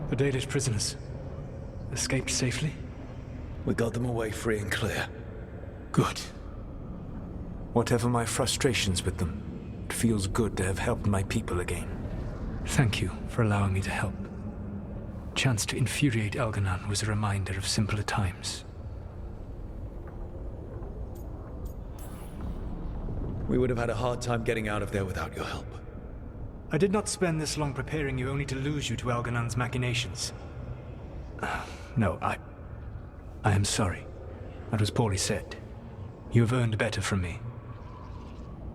The Dalish prisoners escaped safely? We got them away free and clear. Good. Whatever my frustrations with them, it feels good to have helped my people again. Thank you for allowing me to help. Chance to infuriate Elganon was a reminder of simpler times. We would have had a hard time getting out of there without your help. I did not spend this long preparing you only to lose you to Elganon's machinations. No, I am sorry. That was poorly said. You have earned better from me.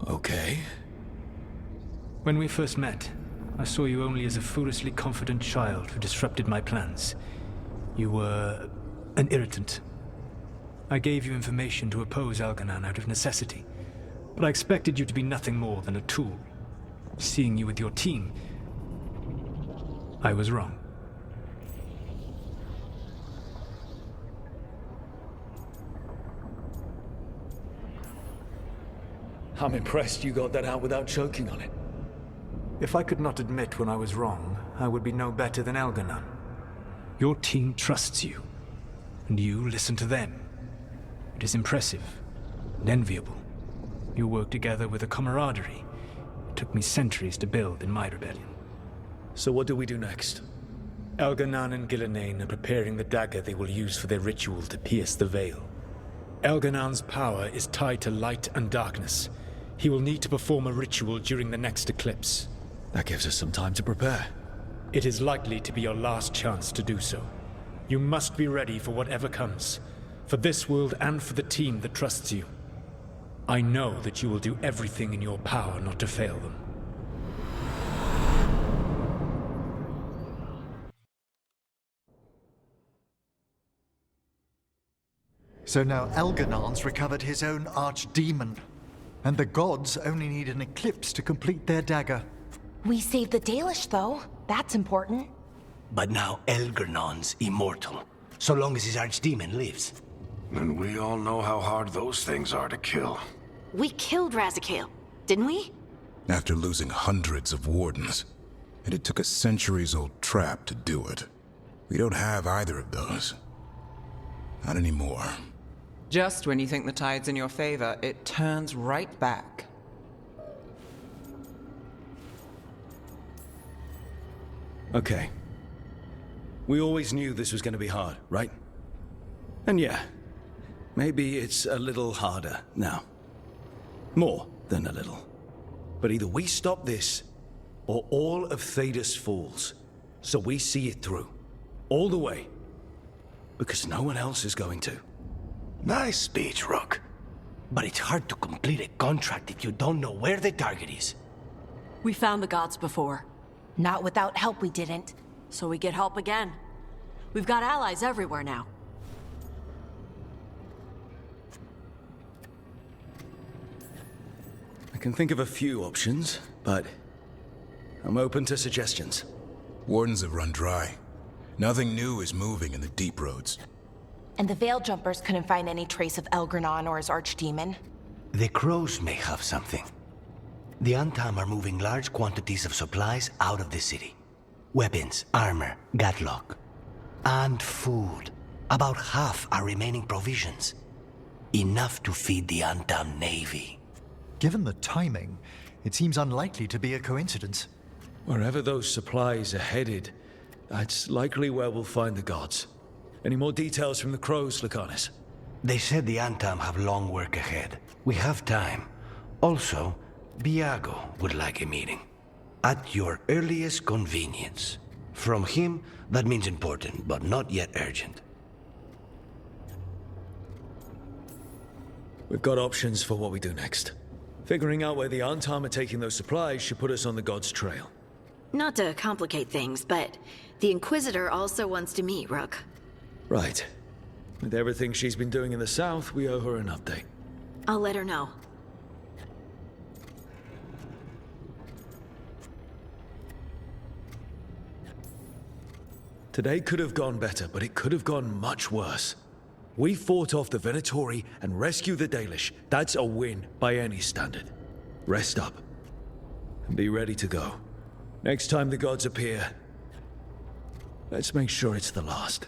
Okay. When we first met, I saw you only as a foolishly confident child who disrupted my plans. You were an irritant. I gave you information to oppose Elganon out of necessity, but I expected you to be nothing more than a tool. Seeing you with your team, I was wrong. I'm impressed you got that out without choking on it. If I could not admit when I was wrong, I would be no better than Elganon. Your team trusts you, and you listen to them. It is impressive and enviable. You work together with a camaraderie it took me centuries to build in my rebellion. So what do we do next? Elganon and Gillenane are preparing the dagger they will use for their ritual to pierce the veil. Elganon's power is tied to light and darkness. He will need to perform a ritual during the next eclipse. That gives us some time to prepare. It is likely to be your last chance to do so. You must be ready for whatever comes, for this world and for the team that trusts you. I know that you will do everything in your power not to fail them. So now Elganon's recovered his own archdemon, and the gods only need an eclipse to complete their dagger. We saved the Dalish, though. That's important. But now Elganon's immortal, so long as his archdemon lives. And we all know how hard those things are to kill. We killed Razikale, didn't we? After losing hundreds of wardens. And it took a centuries-old trap to do it. We don't have either of those. Not anymore. Just when you think the tide's in your favor, it turns right back. Okay. We always knew this was going to be hard, right? And yeah, maybe it's a little harder now. More than a little. But either we stop this, or all of Thedas falls. So we see it through. All the way. Because no one else is going to. Nice speech, Rook. But it's hard to complete a contract if you don't know where the target is. We found the gods before. Not without help, we didn't. So we get help again. We've got allies everywhere now. I can think of a few options, but I'm open to suggestions. Wardens have run dry. Nothing new is moving in the deep roads. And the Veil Jumpers couldn't find any trace of Elganon or his archdemon. The crows may have something. The Antam are moving large quantities of supplies out of the city. Weapons, armor, gatlock. And food. About half are remaining provisions. Enough to feed the Antam navy. Given the timing, it seems unlikely to be a coincidence. Wherever those supplies are headed, that's likely where we'll find the gods. Any more details from the crows, Lucanus? They said the Antam have long work ahead. We have time. Also, Biago would like a meeting. At your earliest convenience. From him, that means important, but not yet urgent. We've got options for what we do next. Figuring out where the Antam are taking those supplies should put us on the gods' trail. Not to complicate things, but the Inquisitor also wants to meet Rook. Right. With everything she's been doing in the south, we owe her an update. I'll let her know. Today could have gone better, but it could have gone much worse. We fought off the Venatori and rescued the Dalish. That's a win by any standard. Rest up. And be ready to go. Next time the gods appear, Let's make sure it's the last.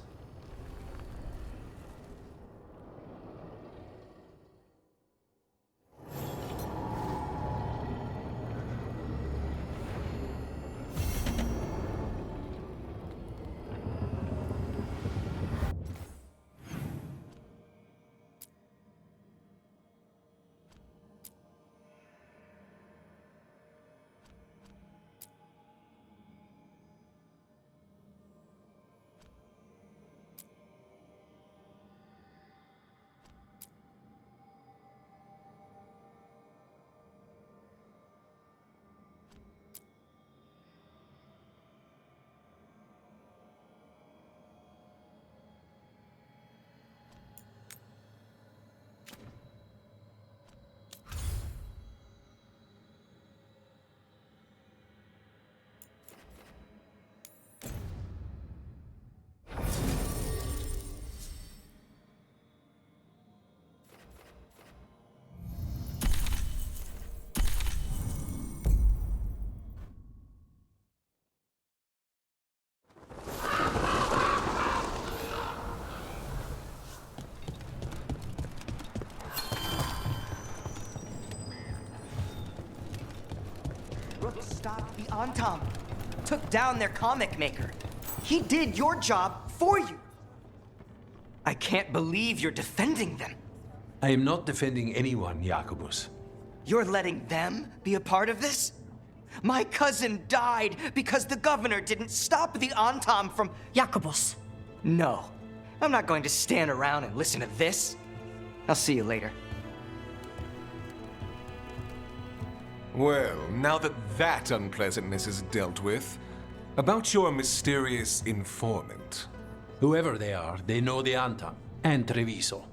Stopped the Antam. Took down their comic maker. He did your job for you. I can't believe you're defending them. I am not defending anyone, Jacobus. You're letting them be a part of this? My cousin died because the governor didn't stop the Antam from... Jacobus. No. I'm not going to stand around and listen to this. I'll see you later. Well, now that that unpleasantness is dealt with, about your mysterious informant. Whoever they are, they know the Antam and Treviso.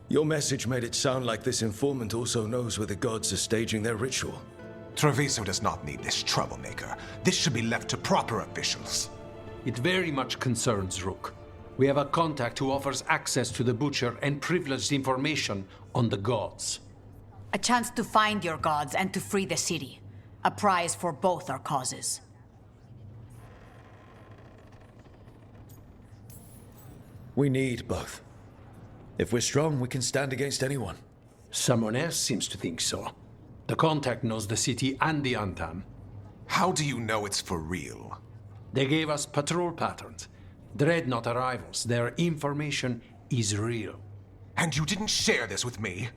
Your message made it sound like this informant also knows where the gods are staging their ritual. Treviso does not need this troublemaker. This should be left to proper officials. It very much concerns Rook. We have a contact who offers access to the butcher and privileged information on the gods. A chance to find your gods and to free the city. A prize for both our causes. We need both. If we're strong, we can stand against anyone. Someone else seems to think so. The contact knows the city and the Antam. How do you know it's for real? They gave us patrol patterns. Dreadnought arrivals. Their information is real. And you didn't share this with me?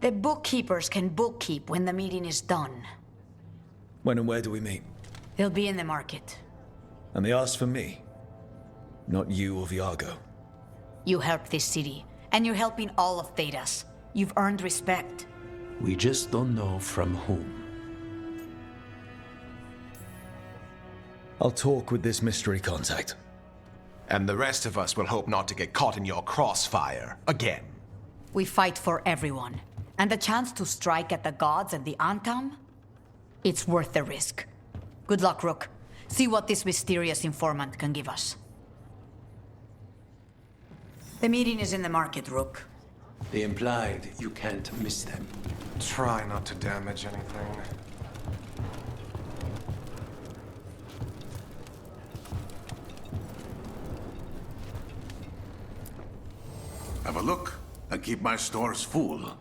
The bookkeepers can bookkeep when the meeting is done. When and where do we meet? They'll be in the market. And they asked for me, not you or Viago. You helped this city, and you're helping all of Thedas. You've earned respect. We just don't know from whom. I'll talk with this mystery contact. And the rest of us will hope not to get caught in your crossfire again. We fight for everyone. And the chance to strike at the gods and the Antam? It's worth the risk. Good luck, Rook. See what this mysterious informant can give us. The meeting is in the market, Rook. They implied you can't miss them. Try not to damage anything. Have a look. I keep my stores full.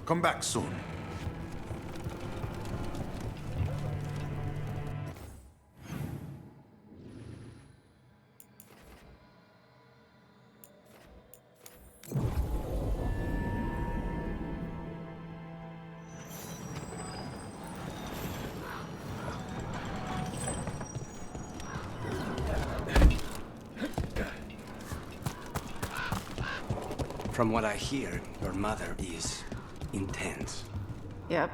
Come back soon. From what I hear, your mother is intense. Yep.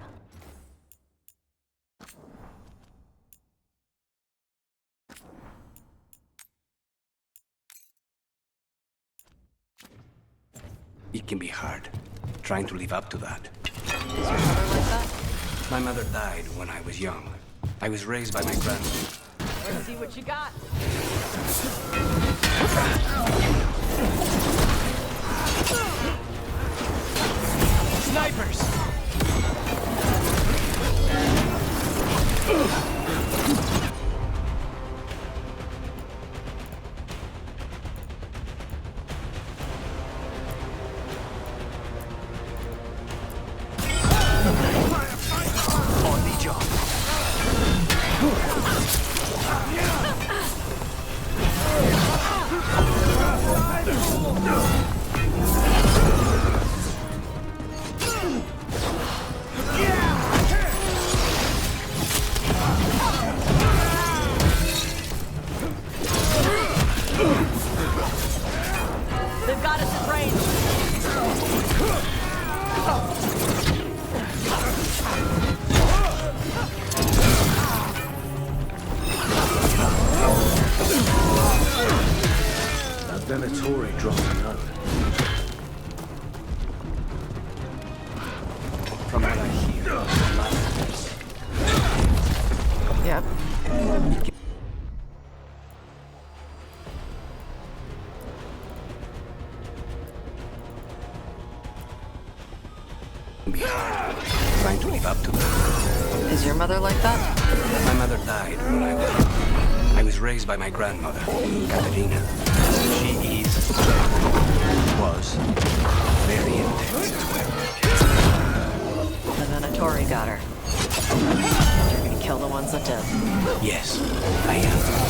It can be hard, trying to live up to that. Is your mother like that? My mother died when I was young. I was raised by my grandmother. Let's see what you got. Snipers! On the job. They've got us at range. That Venatori dropped a note. From what I hear, your mother is... Yep. be hard, trying to live up to that. Is your mother like that? My mother died when I was young. I was raised by my grandmother, Katerina. She was very intense as well. The Venatori got her. You're gonna kill the ones that did. Yes, I am.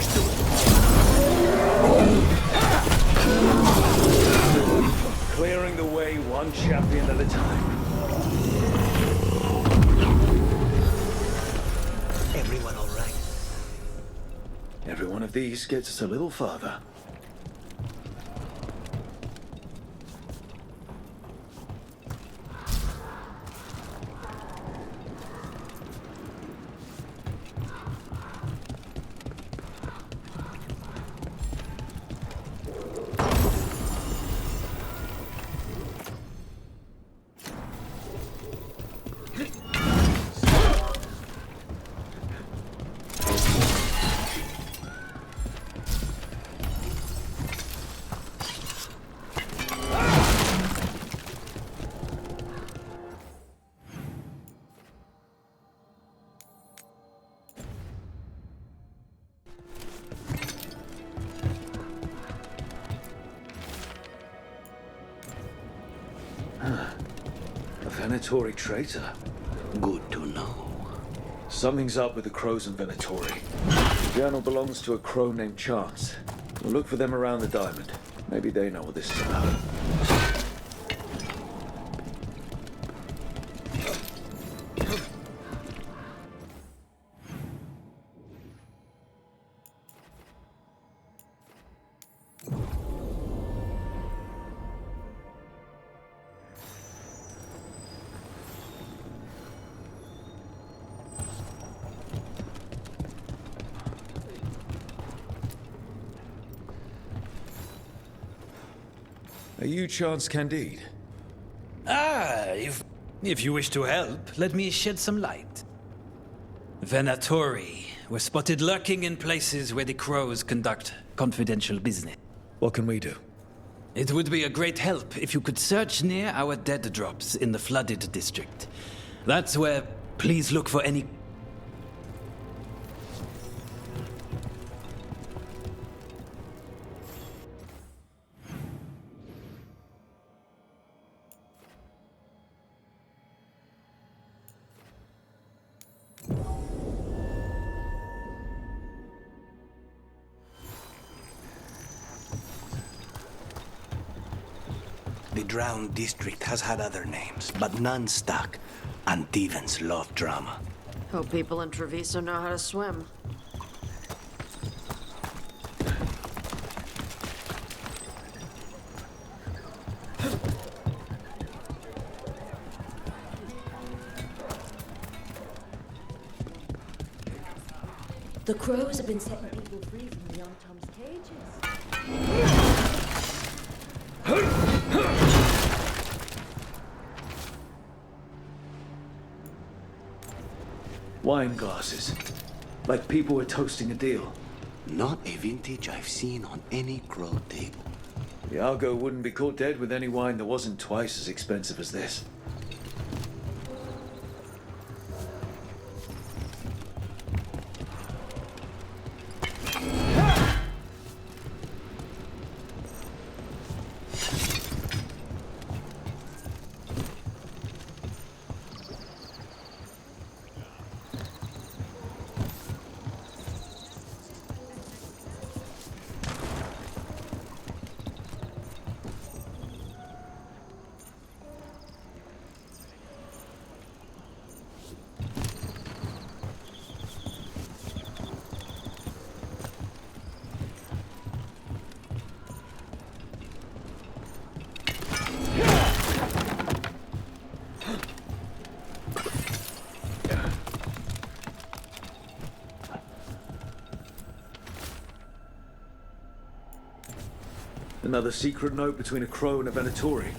Understood. Clearing the way one champion at a time. Everyone all right? Every one of these gets us a little farther. A Venatori traitor. Good to know. Something's up with the crows in Venatori. The journal belongs to a crow named Chance. We'll look for them around the diamond. Maybe they know what this is about. Are you Chance Candide? Ah, if you wish to help, let me shed some light. Venatori were spotted lurking in places where the crows conduct confidential business. What can we do? It would be a great help if you could search near our dead drops in the flooded district. That's where, please look for any... The drowned district has had other names, but none stuck. Antevans love drama. Hope people in Treviso know how to swim. The crows have been setting people free from the Tom's cages. Wine glasses. Like people were toasting a deal. Not a vintage I've seen on any crow table. Iago wouldn't be caught dead with any wine that wasn't twice as expensive as this. Another secret note between a crow and a Venatori.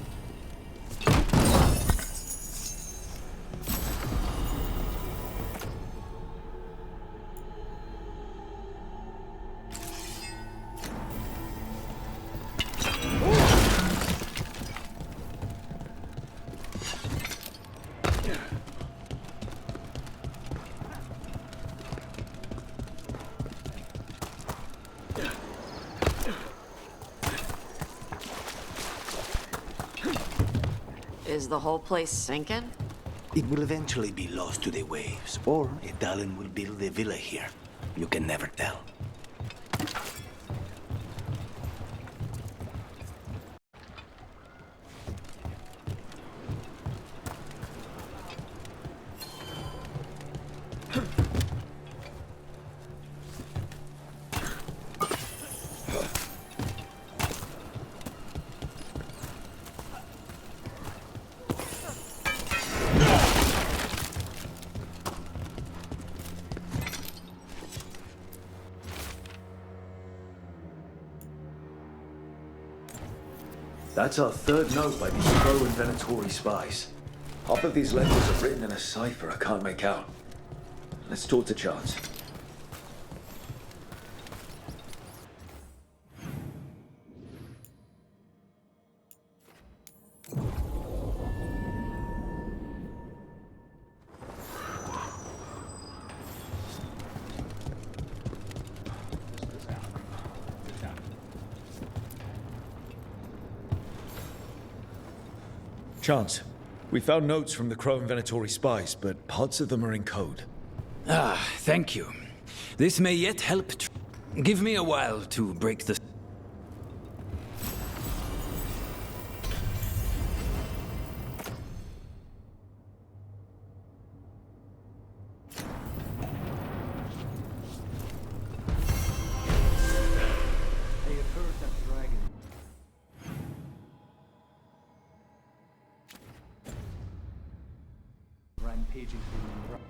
Is the whole place sinking? It will eventually be lost to the waves, or Italian will build a villa here. You can never tell. That's our third note by these Crow and Venatori spies. Half of these letters are written in a cipher I can't make out. Let's talk to Chance. Chance, we found notes from the Crow and Venatori spies, but parts of them are in code. Ah, thank you. This may yet help. Give me a while to break the... Rampaging through the...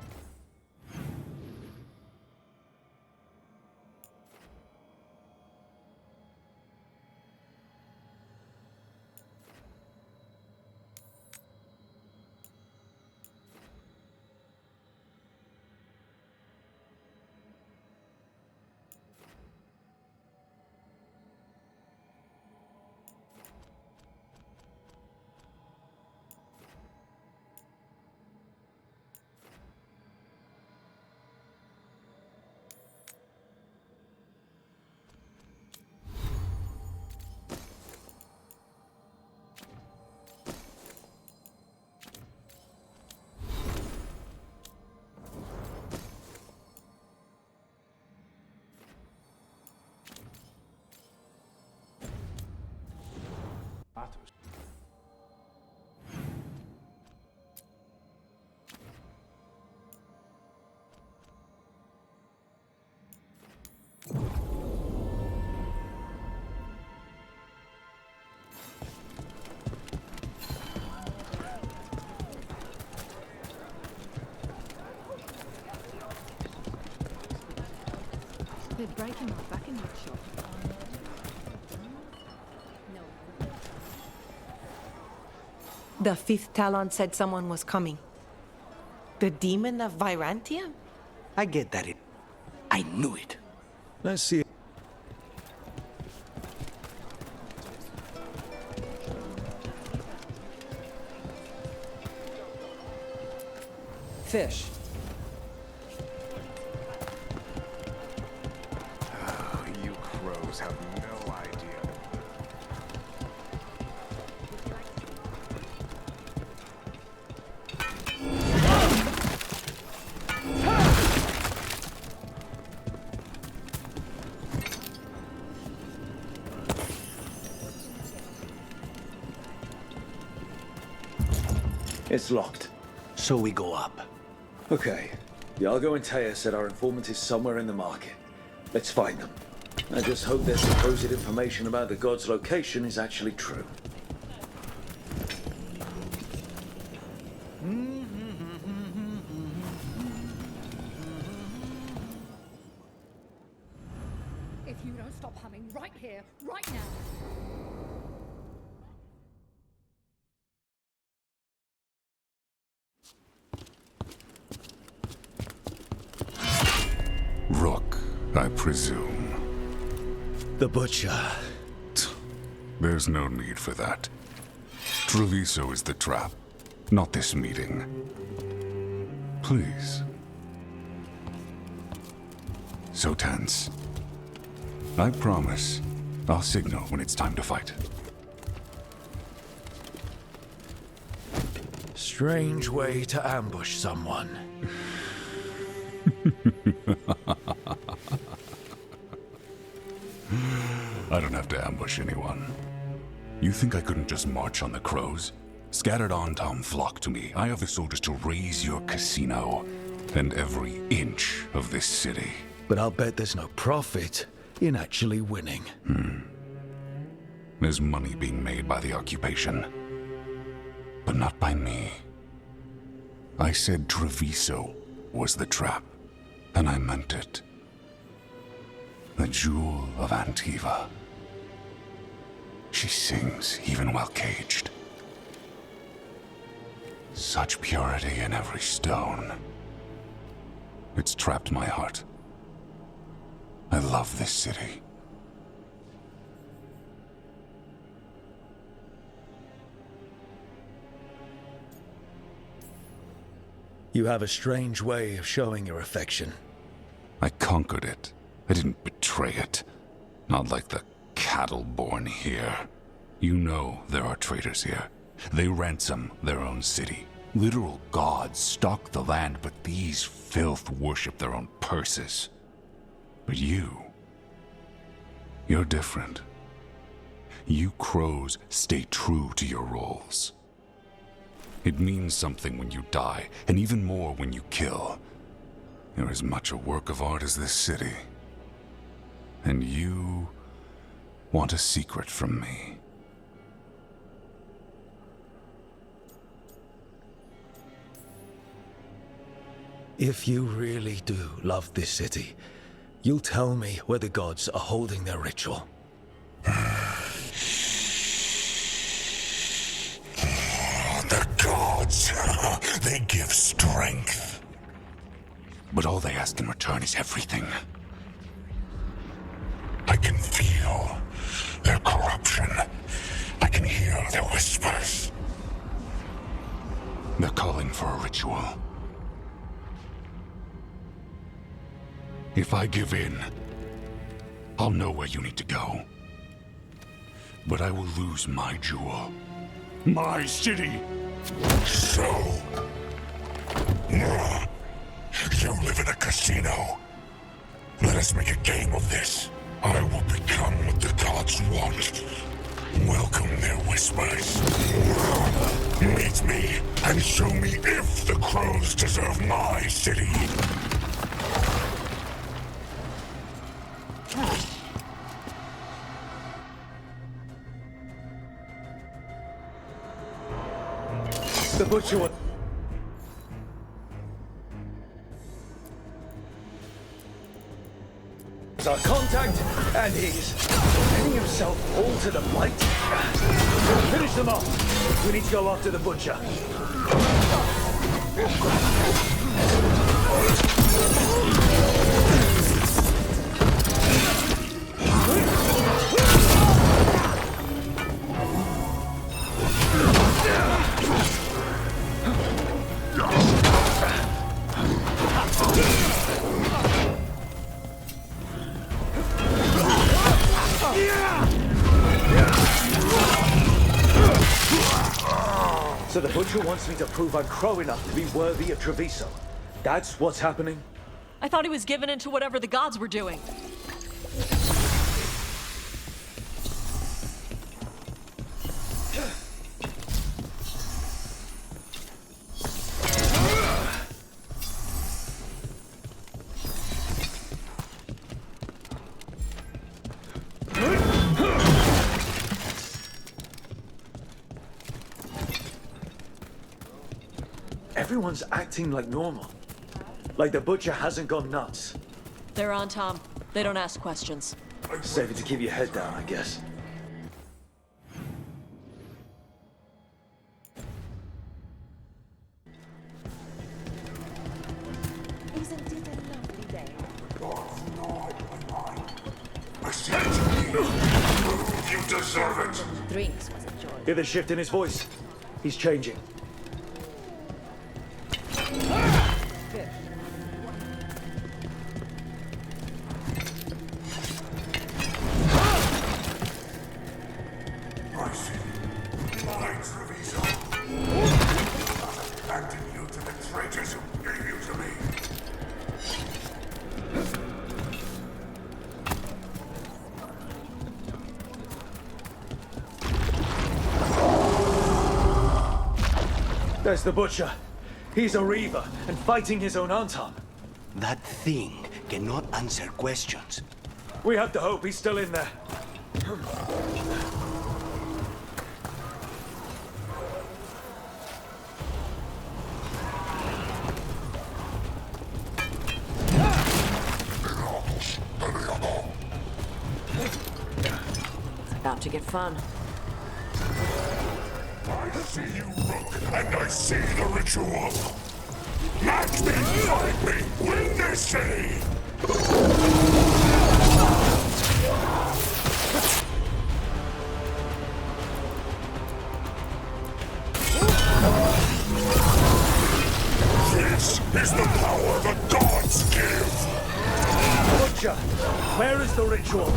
They're breaking my back in that shop. The fifth Talon said someone was coming. The demon of Virantia? I get that. I knew it. Let's see. Fish. You crows have no idea. It's locked. So we go up. Okay. Iago and Taya said our informant is somewhere in the market. Let's find them. I just hope their supposed information about the god's location is actually true. If you don't stop humming right here, right now. Rook, I presume. The Butcher. There's no need for that. Treviso is the trap, not this meeting. Please. So tense. I promise, I'll signal when it's time to fight. Strange way to ambush someone. I don't have to ambush anyone. You think I couldn't just march on the crows? Scattered on Tom flock to me. I have the soldiers to raise your casino and every inch of this city. But I'll bet there's no profit in actually winning. There's money being made by the occupation, but not by me. I said Treviso was the trap, and I meant it. The Jewel of Antiva. She sings even while caged. Such purity in every stone. It's trapped my heart. I love this city. You have a strange way of showing your affection. I conquered it. I didn't betray it. Not like the cattle born here. You know there are traitors here. They ransom their own city. Literal gods stalk the land, but these filth worship their own purses. But you're different. You crows stay true to your roles. It means something when you die, and even more when you kill. You're as much a work of art as this city. And you want a secret from me. If you really do love this city, you'll tell me where the gods are holding their ritual. The gods, they give strength. But all they ask in return is everything. I can feel their corruption. I can hear their whispers. They're calling for a ritual. If I give in, I'll know where you need to go. But I will lose my jewel. My city! So... you live in a casino. Let us make a game of this. I will become what the gods want. Welcome their whispers. Meet me and show me if the crows deserve my city. The butcher one. Our contact, and he's letting himself fall to the fight. Finish them off. We need to go after the butcher. So the butcher wants me to prove I'm crow enough to be worthy of Treviso. That's what's happening? I thought he was given into whatever the gods were doing. Everyone's acting like normal. Like the butcher hasn't gone nuts. They're on, Tom. They don't ask questions. Save it to keep your head down, I guess. Isn't it a lovely day? You deserve it. Drinks was enjoyed. Hear the shift in his voice. He's changing. There's the butcher. He's a reaver and fighting his own Anton. That thing cannot answer questions. We have to hope he's still in there. It's about to get fun. I see you, Rook, and I see the ritual. Match me, fight me, win this city! This is the power the gods give! Butcher, where is the ritual?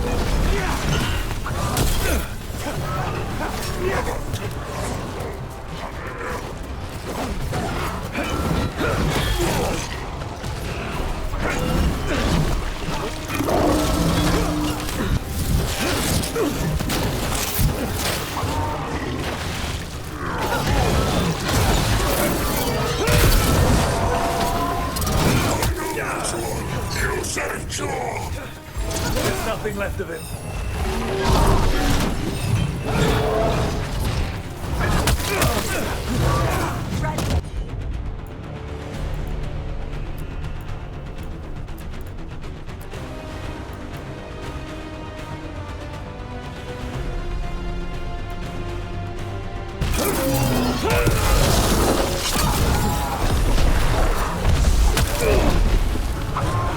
You saved Joel! There's nothing left of him.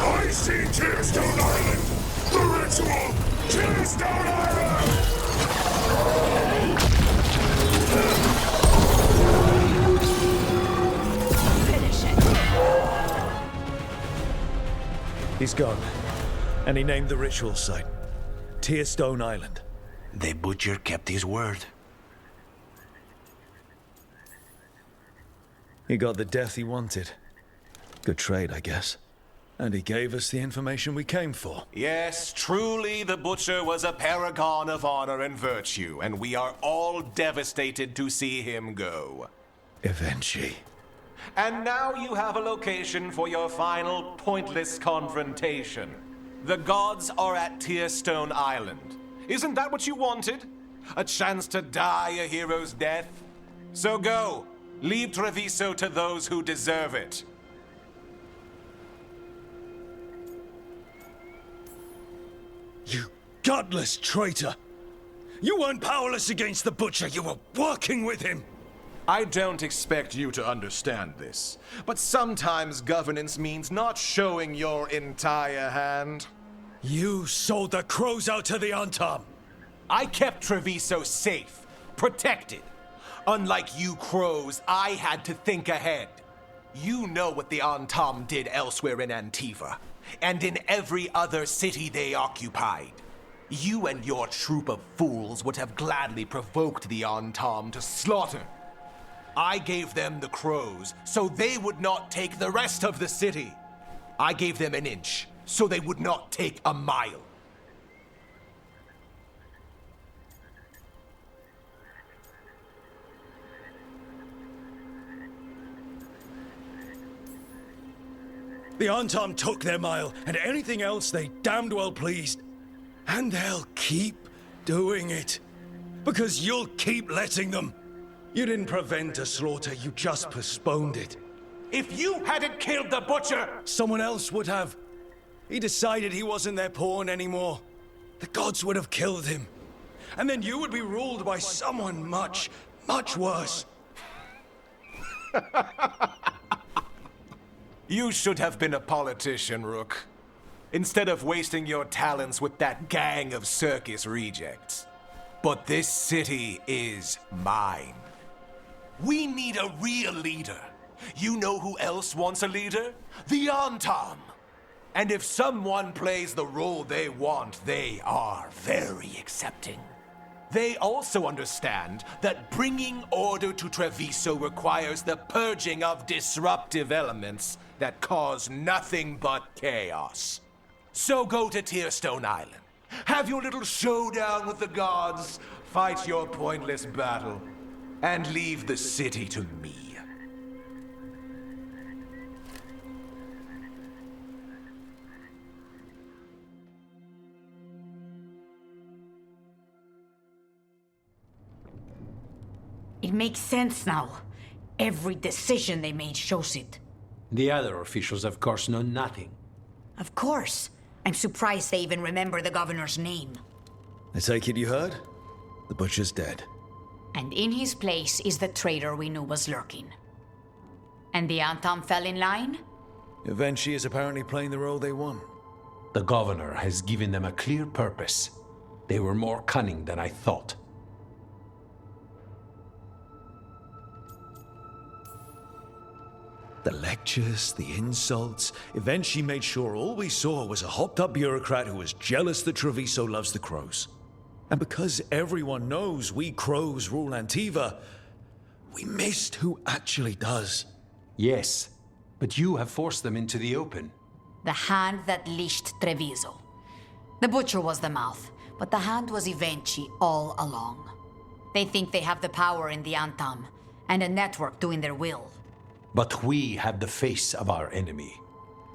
I see Tearstone Island! The ritual! Tearstone Island! Finish it. He's gone. And he named the ritual site Tearstone Island. The butcher kept his word. He got the death he wanted. Good trade, I guess. And he gave us the information we came for. Yes, truly the Butcher was a paragon of honor and virtue, and we are all devastated to see him go. Eventually. And now you have a location for your final pointless confrontation. The gods are at Tearstone Island. Isn't that what you wanted? A chance to die a hero's death? So go. Leave Treviso to those who deserve it. You godless traitor! You weren't powerless against the Butcher, you were working with him! I don't expect you to understand this, but sometimes governance means not showing your entire hand. You sold the crows out to the Antam! I kept Treviso safe, protected. Unlike you crows, I had to think ahead. You know what the Antam did elsewhere in Antiva, and in every other city they occupied. You and your troop of fools would have gladly provoked the Antam to slaughter. I gave them the crows so they would not take the rest of the city. I gave them an inch so they would not take a mile. The Antam took their mile, and anything else they damned well pleased. And they'll keep doing it. Because you'll keep letting them. You didn't prevent a slaughter, you just postponed it. If you hadn't killed the Butcher! Someone else would have. He decided he wasn't their pawn anymore. The gods would have killed him. And then you would be ruled by someone much, much worse. You should have been a politician, Rook. Instead of wasting your talents with that gang of circus rejects. But this city is mine. We need a real leader. You know who else wants a leader? The Antam. And if someone plays the role they want, they are very accepting. They also understand that bringing order to Treviso requires the purging of disruptive elements that cause nothing but chaos. So go to Tearstone Island. Have your little showdown with the gods, fight your pointless battle, and leave the city to me. It makes sense now. Every decision they made shows it. The other officials, of course, know nothing. Of course. I'm surprised they even remember the governor's name. I take it you heard? The Butcher's dead. And in his place is the traitor we knew was lurking. And the Antam fell in line? Eventually is apparently playing the role they want. The governor has given them a clear purpose. They were more cunning than I thought. The lectures, the insults, eventually made sure all we saw was a hopped-up bureaucrat who was jealous that Treviso loves the crows. And because everyone knows we crows rule Antiva, we missed who actually does. Yes, but you have forced them into the open. The hand that leashed Treviso. The butcher was the mouth, but the hand was Ivenchi all along. They think they have the power in the Antam, and a network doing their will. But we have the face of our enemy.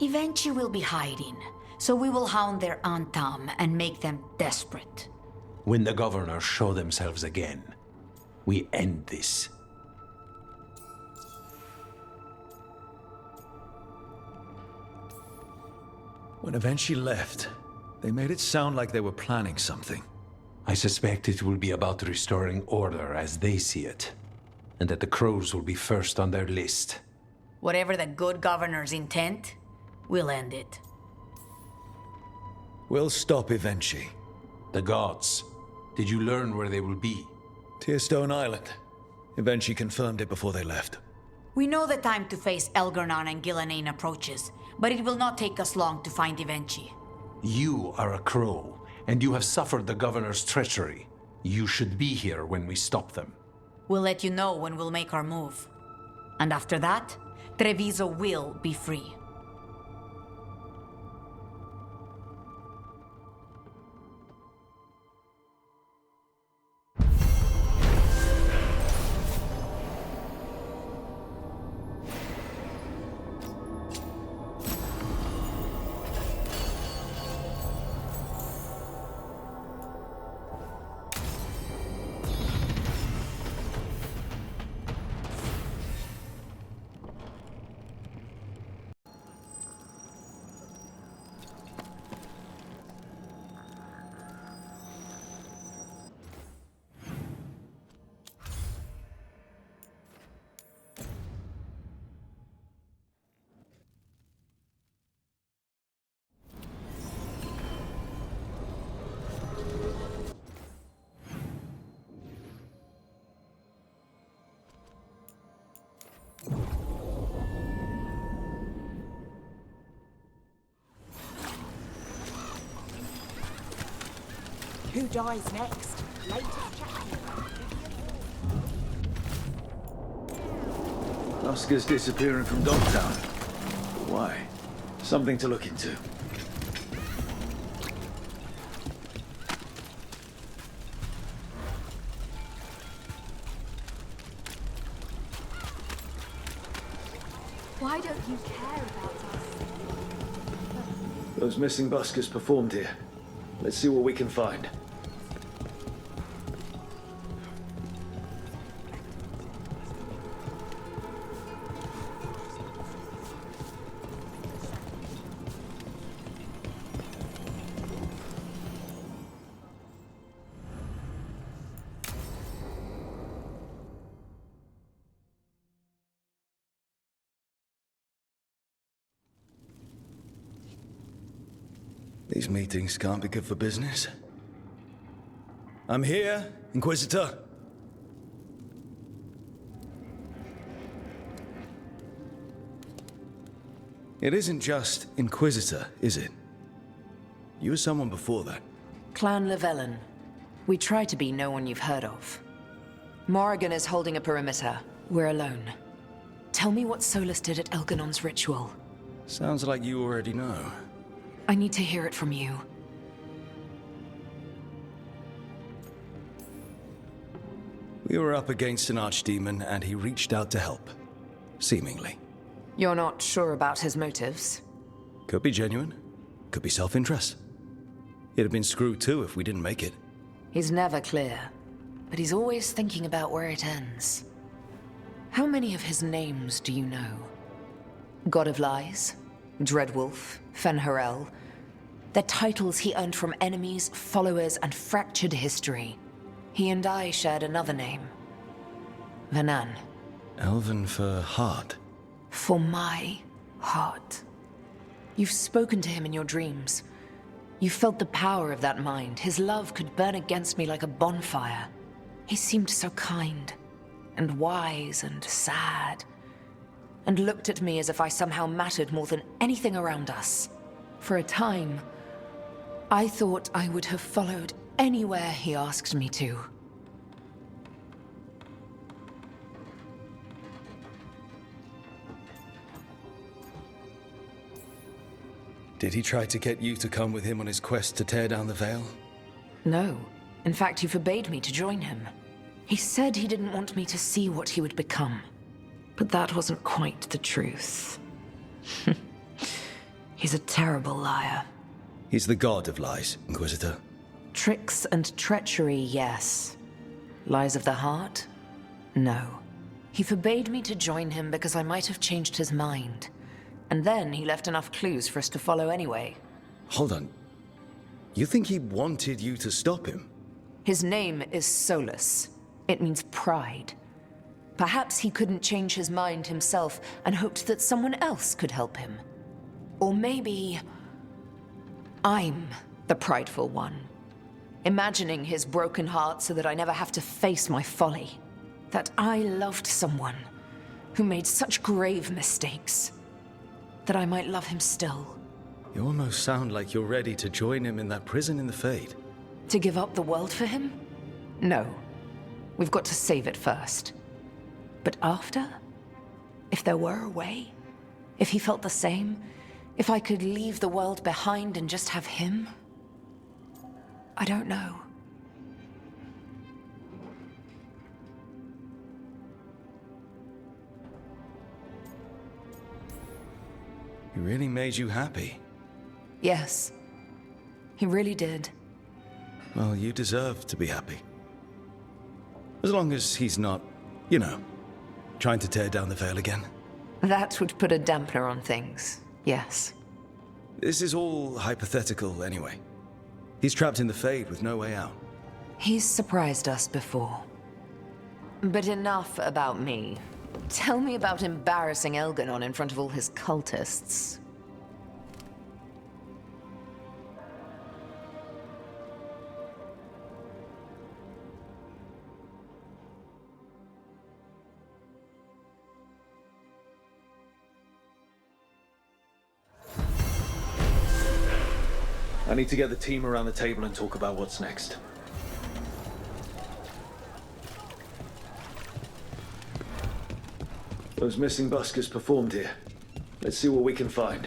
Ivenchi will be hiding, so we will hound their Antam and make them desperate. When the governors show themselves again, we end this. When eventually left, they made it sound like they were planning something. I suspect it will be about restoring order as they see it, and that the crows will be first on their list. Whatever the good governor's intent, we'll end it. We'll stop eventually. The gods. Did you learn where they will be? Tearstone Island. Eventually confirmed it before they left. We know the time to face Elgarnon and Gillanane approaches, but it will not take us long to find Ivenchi. You are a crow, and you have suffered the governor's treachery. You should be here when we stop them. We'll let you know when we'll make our move. And after that, Treviso will be free. Who dies next? Latest chapter. Oscar's disappearing from Dogtown. Why? Something to look into. Why don't you care about us? Those missing buskers performed here. Let's see what we can find. These meetings can't be good for business. I'm here, Inquisitor. It isn't just Inquisitor, is it? You were someone before that. Clan Llewellyn. We try to be no one you've heard of. Morrigan is holding a perimeter. We're alone. Tell me what Solus did at Elganon's ritual. Sounds like you already know. I need to hear it from you. We were up against an archdemon and he reached out to help. Seemingly. You're not sure about his motives? Could be genuine. Could be self-interest. He'd have been screwed too if we didn't make it. He's never clear, but he's always thinking about where it ends. How many of his names do you know? God of Lies? Dreadwolf? Fen'Harel? They're titles he earned from enemies, followers, and fractured history. He and I shared another name, Vanan. Elven for heart. For my heart. You've spoken to him in your dreams. You felt the power of that mind. His love could burn against me like a bonfire. He seemed so kind, and wise, and sad, and looked at me as if I somehow mattered more than anything around us. For a time, I thought I would have followed anywhere he asked me to. Did he try to get you to come with him on his quest to tear down the veil? No. In fact, he forbade me to join him. He said he didn't want me to see what he would become. But that wasn't quite the truth. He's a terrible liar. He's the god of lies, Inquisitor. Tricks and treachery, yes. Lies of the heart? No. He forbade me to join him because I might have changed his mind. And then he left enough clues for us to follow anyway. Hold on. You think he wanted you to stop him? His name is Solus. It means pride. Perhaps he couldn't change his mind himself and hoped that someone else could help him. Or maybe I'm the prideful one, imagining his broken heart so that I never have to face my folly. That I loved someone who made such grave mistakes, that I might love him still. You almost sound like you're ready to join him in that prison in the Fade. To give up the world for him? No. We've got to save it first. But after? If there were a way? If he felt the same? If I could leave the world behind and just have him? I don't know. He really made you happy. Yes. He really did. Well, you deserve to be happy. As long as he's not, you know, trying to tear down the veil again. That would put a dampener on things, yes. This is all hypothetical anyway. He's trapped in the Fade with no way out. He's surprised us before. But enough about me. Tell me about embarrassing Elganon in front of all his cultists. I need to get the team around the table and talk about what's next. Those missing buskers performed here. Let's see what we can find.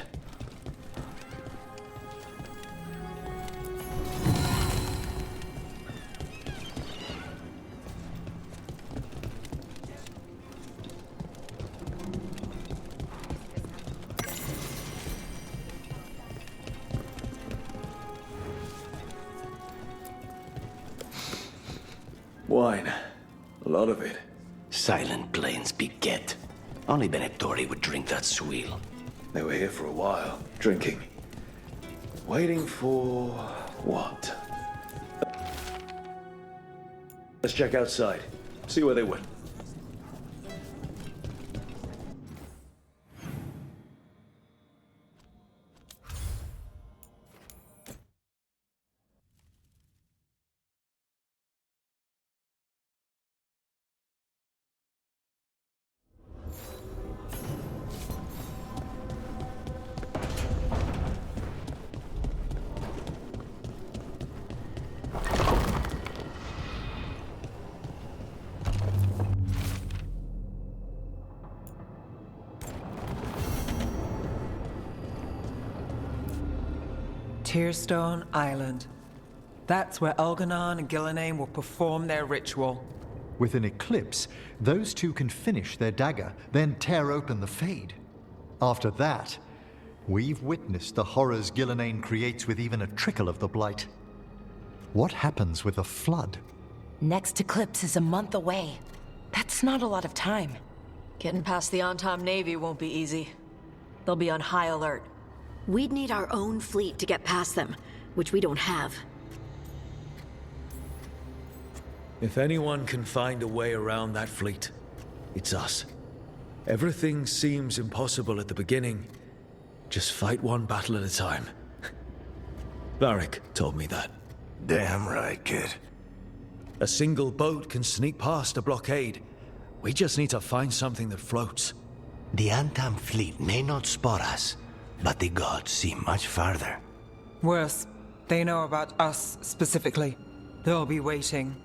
Wine. A lot of it. Silent plains beget. Only Benettori would drink that swill. They were here for a while, drinking. Waiting for what? Let's check outside. See where they went. Tearstone Island. That's where Elganon and Gillenane will perform their ritual. With an eclipse, those two can finish their dagger, then tear open the Fade. After that, we've witnessed the horrors Gillenane creates with even a trickle of the Blight. What happens with a flood? Next eclipse is a month away. That's not a lot of time. Getting past the Antom Navy won't be easy. They'll be on high alert. We'd need our own fleet to get past them, which we don't have. If anyone can find a way around that fleet, it's us. Everything seems impossible at the beginning. Just fight one battle at a time. Varric told me that. Damn right, kid. A single boat can sneak past a blockade. We just need to find something that floats. The Antam fleet may not spot us, but the gods see much farther. Worse, they know about us specifically. They'll be waiting.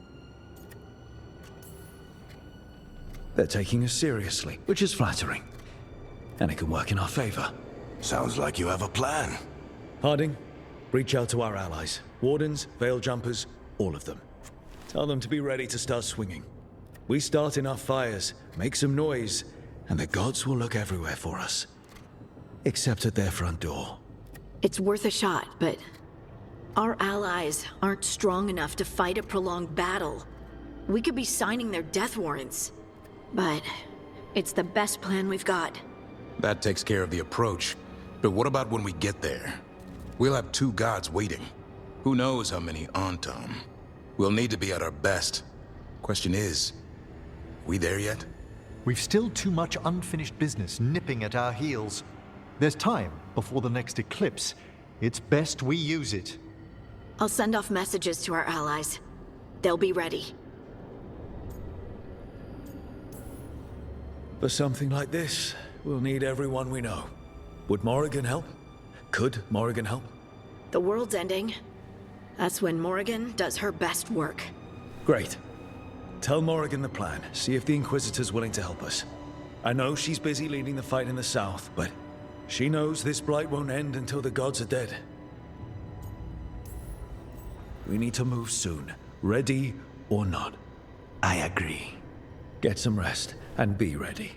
They're taking us seriously, which is flattering. And it can work in our favor. Sounds like you have a plan. Harding, reach out to our allies. Wardens, Veil Jumpers, all of them. Tell them to be ready to start swinging. We start enough fires, make some noise, and the gods will look everywhere for us. Except at their front door. It's worth a shot, but our allies aren't strong enough to fight a prolonged battle. We could be signing their death warrants, but it's the best plan we've got. That takes care of the approach. But what about when we get there? We'll have 2 gods waiting. Who knows how many Antam? We'll need to be at our best. Question is, we there yet? We've still too much unfinished business nipping at our heels. There's time before the next eclipse. It's best we use it. I'll send off messages to our allies. They'll be ready. For something like this, we'll need everyone we know. Would Morrigan help? Could Morrigan help? The world's ending. That's when Morrigan does her best work. Great. Tell Morrigan the plan. See if the Inquisitor's willing to help us. I know she's busy leading the fight in the south, but she knows this blight won't end until the gods are dead. We need to move soon, ready or not. I agree. Get some rest and be ready.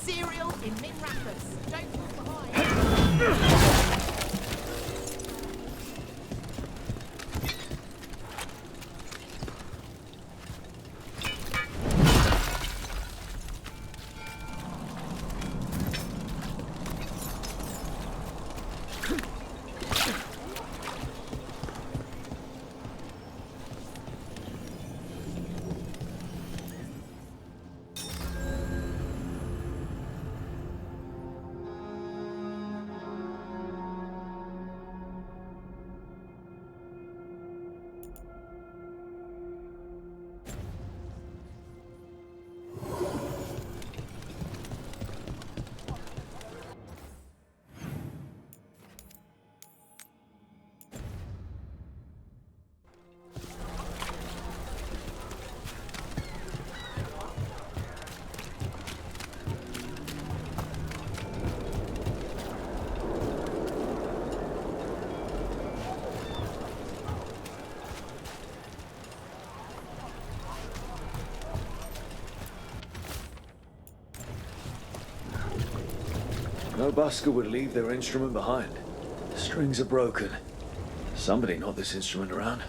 Cereal in min wrappers. Don't fall behind. No busker would leave their instrument behind. The strings are broken. Somebody knocked this instrument around.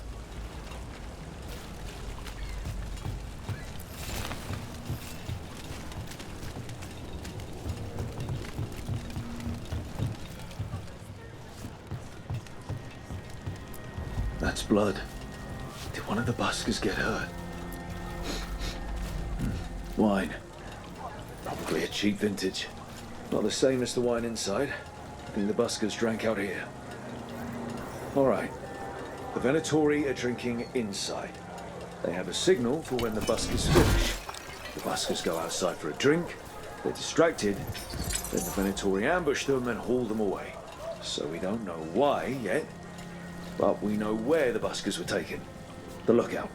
That's blood. Did one of the buskers get hurt? Wine. Probably a cheap vintage. Not the same as the wine inside. I think the buskers drank out here. All right. The Venatori are drinking inside. They have a signal for when the buskers finish. The buskers go outside for a drink. They're distracted. Then the Venatori ambush them and haul them away. So we don't know why yet, but we know where the buskers were taken. The lookout.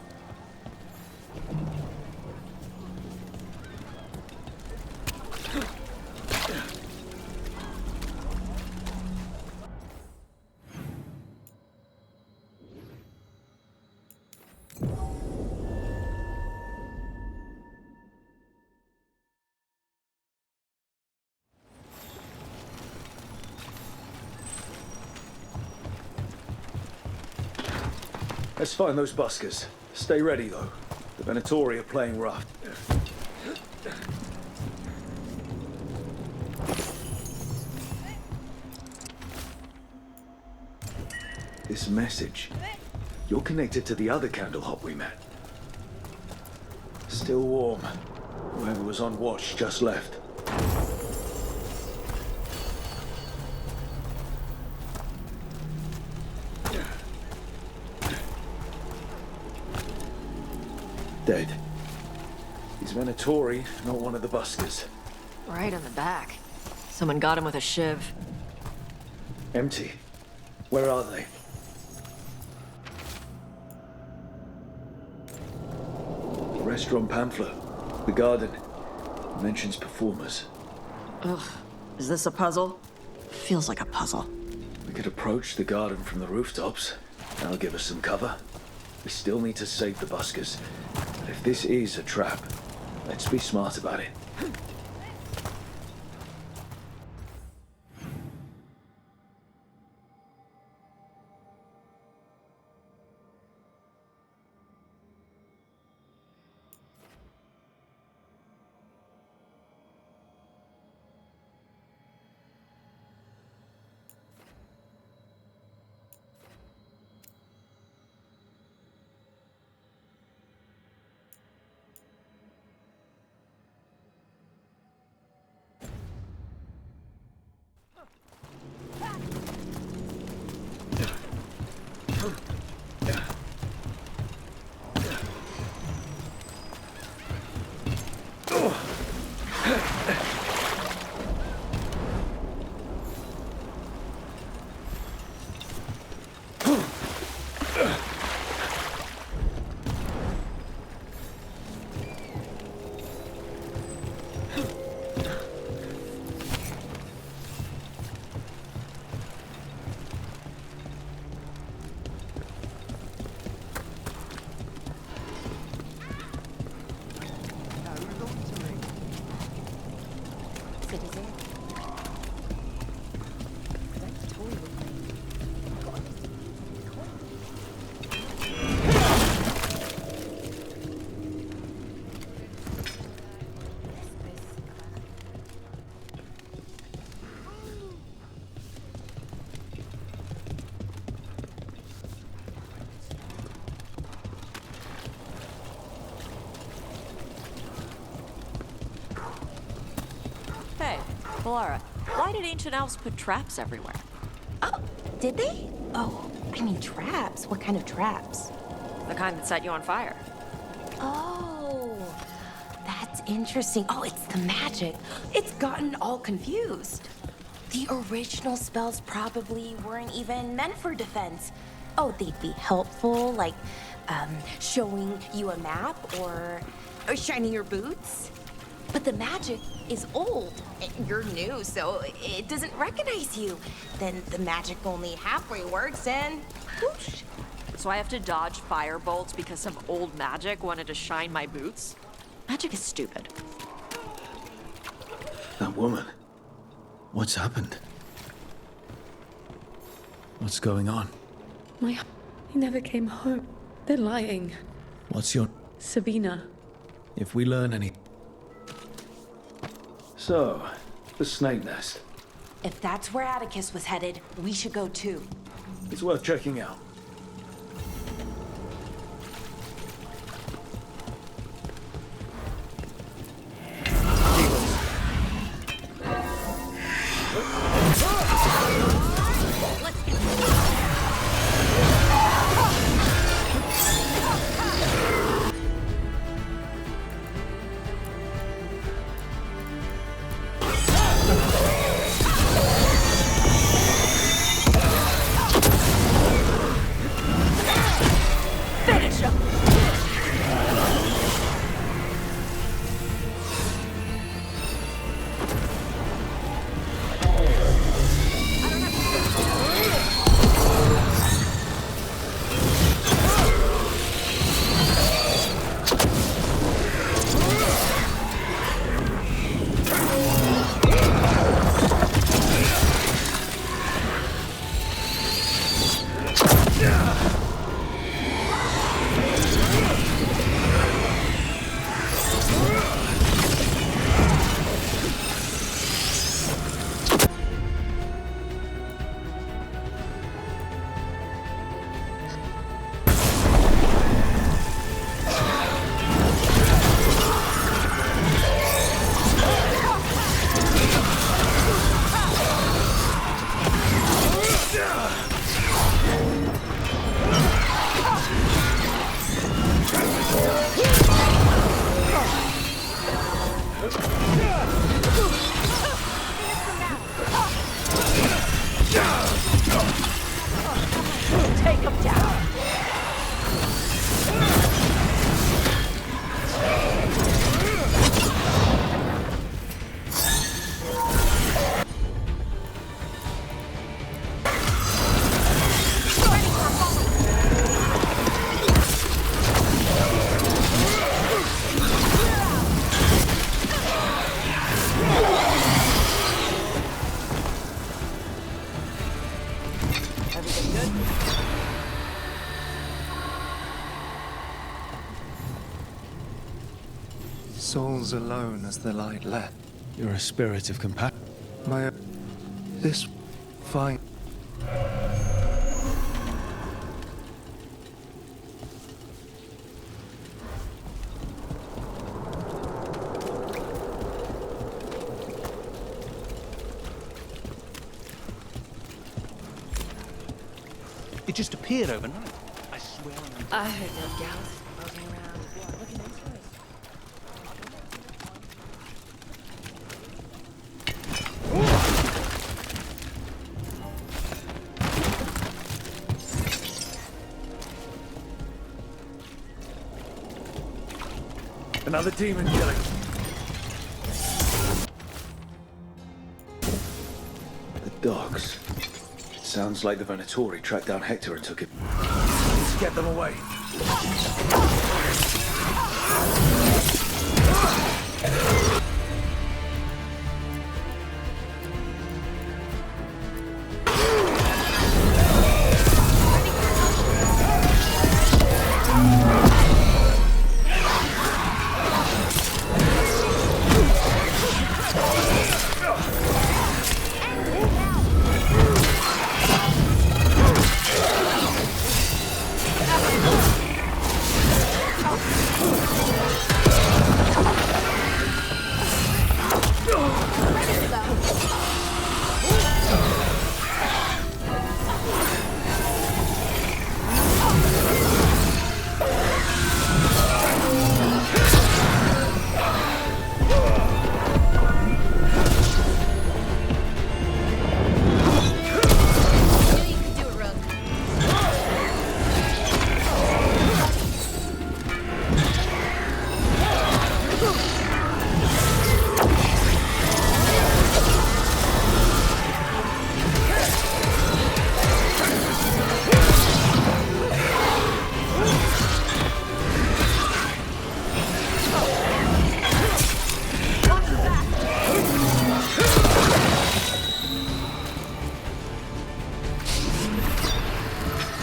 Let's find those buskers. Stay ready, though. The Venatori are playing rough. This message. You're connected to the other candle hop we met. Still warm. Whoever was on watch just left. Dead. He's Venatori, not one of the buskers. Right in the back. Someone got him with a shiv. Empty. Where are they? Restaurant pamphlet. The garden. Mentions performers. Ugh. Is this a puzzle? Feels like a puzzle. We could approach the garden from the rooftops. That'll give us some cover. We still need to save the buskers. But if this is a trap, let's be smart about it. Laura, why did ancient elves put traps everywhere? Oh, did they? Oh, I mean traps. What kind of traps? The kind that set you on fire. Oh, that's interesting. Oh, it's the magic. It's gotten all confused. The original spells probably weren't even meant for defense. Oh, they'd be helpful, like showing you a map or shining your boots. But the magic is old. You're new, so it doesn't recognize you. Then the magic only halfway works and whoosh. So I have to dodge fire bolts because some old magic wanted to shine my boots? Magic is stupid. That woman. What's happened? What's going on? He never came home. They're lying. What's your... Sabina. If we learn any... So, the snake nest. If that's where Atticus was headed, we should go too. It's worth checking out. Take him down! Souls alone as the light left. You're a spirit of compassion. This fine. It just appeared overnight. I swear. I heard those gals poking around, looking into us. Another demon killing. The dogs. It sounds like the Venatori tracked down Hector and took him. Let's get them away.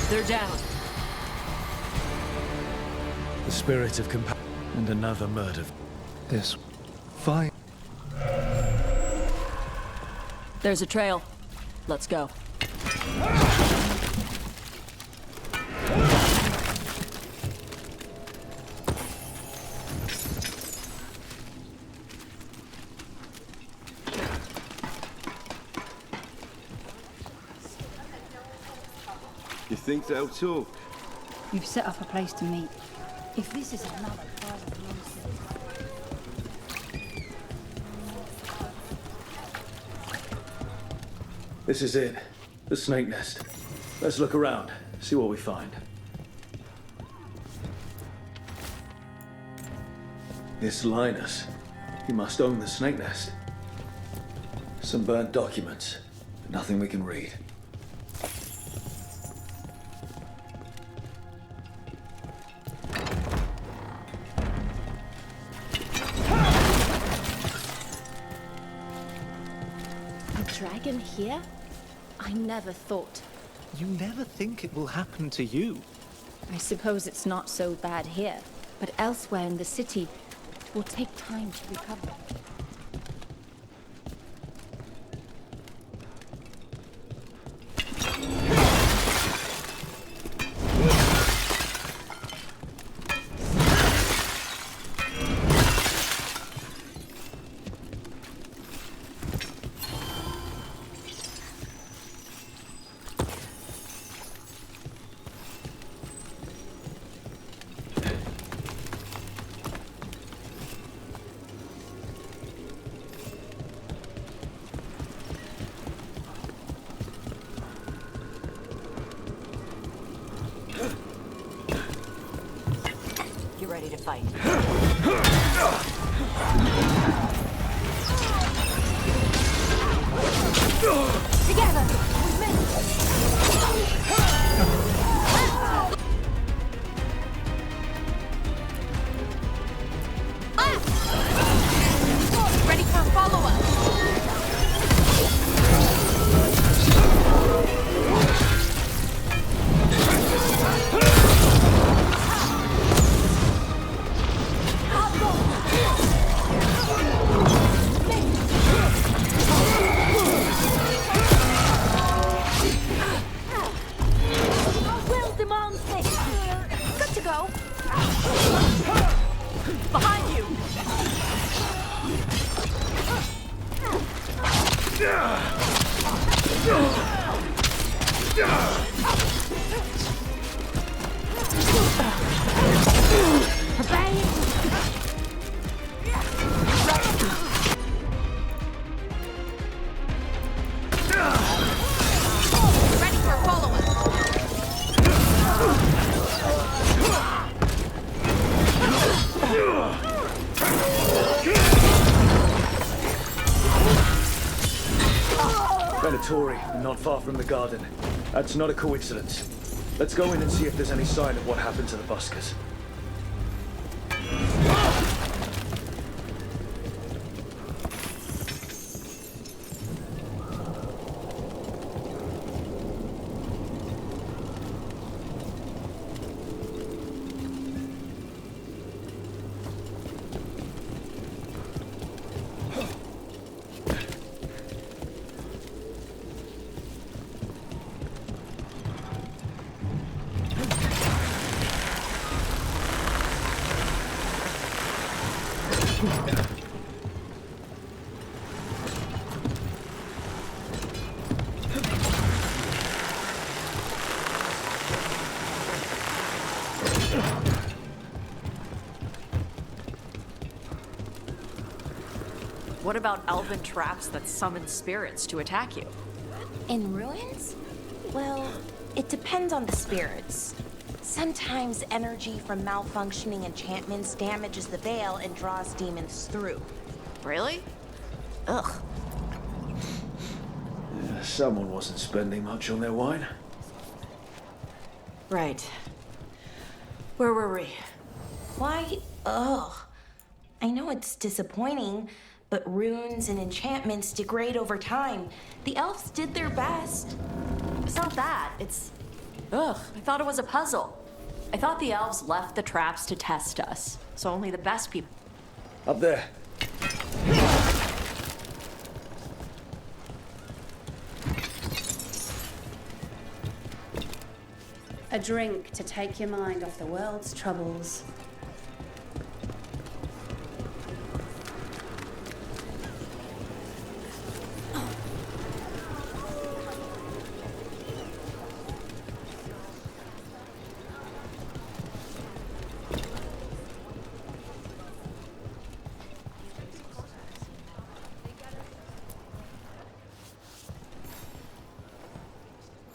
They're down. The spirit of compassion and another murder. This fine. There's a trail. Let's go. You think they'll talk? You've set up a place to meet. If this is another pile of nonsense. This is it. The snake nest. Let's look around, see what we find. This Linus. He must own the snake nest. Some burnt documents. Nothing we can read. Dragon here? I never thought. You never think it will happen to you. I suppose it's not so bad here, but elsewhere in the city, it will take time to recover. ready to fight. Together! Ready for follow-up. Will demands this. Good to go. Behind you. Ready for follow-up. Venatori, not far from the garden. That's not a coincidence. Let's go in and see if there's any sign of what happened to the buskers. What about elven traps that summon spirits to attack you? In ruins? Well, it depends on the spirits. Sometimes energy from malfunctioning enchantments damages the veil and draws demons through. Really? Ugh. Someone wasn't spending much on their wine. Right. Where were we? Why? Ugh. I know it's disappointing, but runes and enchantments degrade over time. The elves did their best. It's not that. It's... Ugh, I thought it was a puzzle. I thought the elves left the traps to test us, so only the best people... Up there. A drink to take your mind off the world's troubles.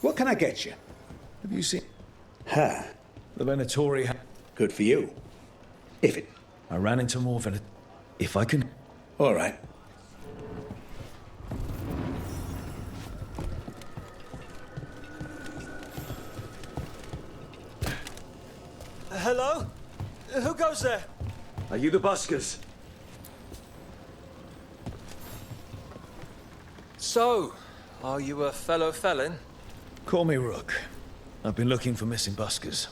What can I get you? Have you seen... Huh. The Venatori... Good for you. If it... I ran into more If I can... All right. Hello? Who goes there? Are you the buskers? So, are you a fellow felon? Call me Rook. I've been looking for missing buskers.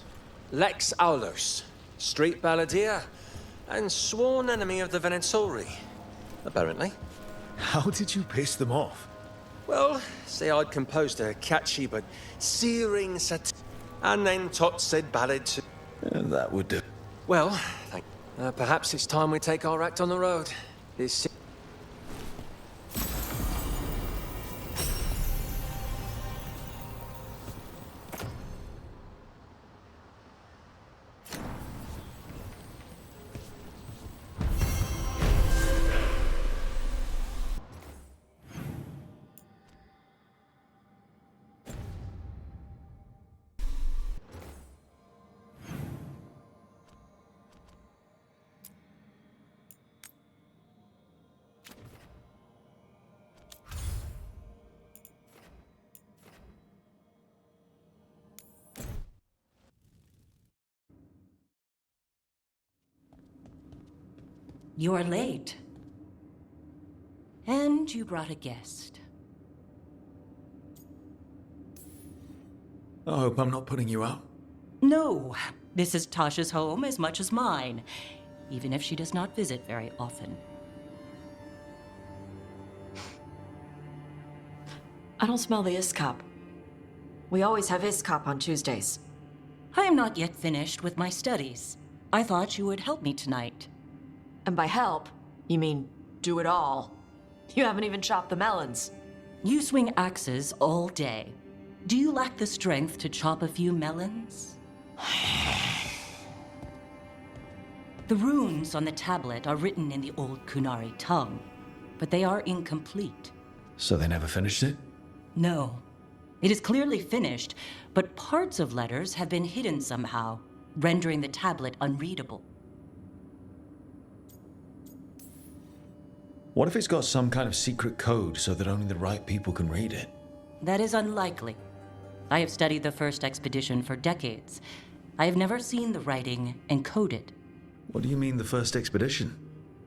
Lex Aulos, street balladeer, and sworn enemy of the Venatori, apparently. How did you piss them off? Well, say I'd composed a catchy but searing and then Tot said ballad to... That would do. Well, perhaps it's time we take our act on the road. This... You're late. And you brought a guest. I hope I'm not putting you out. No, this is Tasha's home as much as mine, even if she does not visit very often. I don't smell the Iskop. We always have Iskop on Tuesdays. I am not yet finished with my studies. I thought you would help me tonight. And by help, you mean do it all. You haven't even chopped the melons. You swing axes all day. Do you lack the strength to chop a few melons? The runes on the tablet are written in the old Kunari tongue, but they are incomplete. So they never finished it? No. It is clearly finished, but parts of letters have been hidden somehow, rendering the tablet unreadable. What if it's got some kind of secret code so that only the right people can read it? That is unlikely. I have studied the first expedition for decades. I have never seen the writing encoded. What do you mean, the first expedition?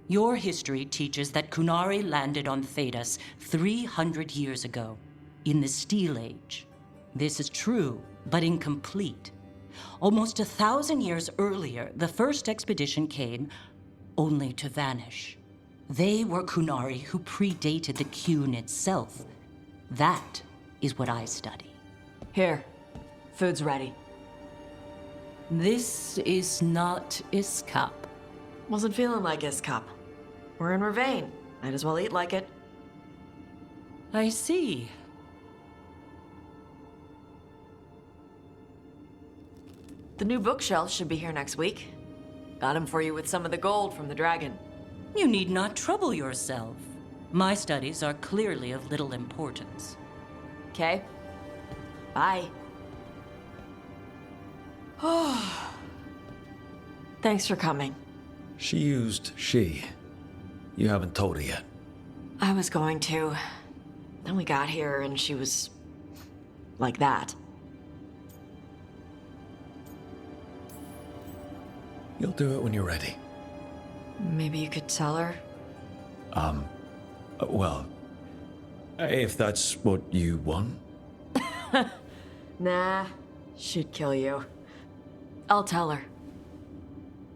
Your history teaches that Kunari landed on Thedas 300 years ago, in the Steel Age. This is true, but incomplete. Almost 1,000 years earlier, the first expedition came only to vanish. They were Kunari who predated the Kyun itself. That is what I study. Here, food's ready. This is not Iskop. Wasn't feeling like Iskop. We're in Ravane. Might as well eat like it. I see. The new bookshelf should be here next week. Got him for you with some of the gold from the dragon. You need not trouble yourself. My studies are clearly of little importance. Okay. Bye. Thanks for coming. She used she. You haven't told her yet. I was going to. Then we got here and she was like that. You'll do it when you're ready. Maybe you could tell her? Well, if that's what you want. Nah, she'd kill you. I'll tell her.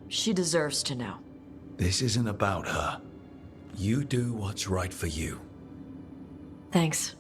She deserves to know. This isn't about her. You do what's right for you. Thanks.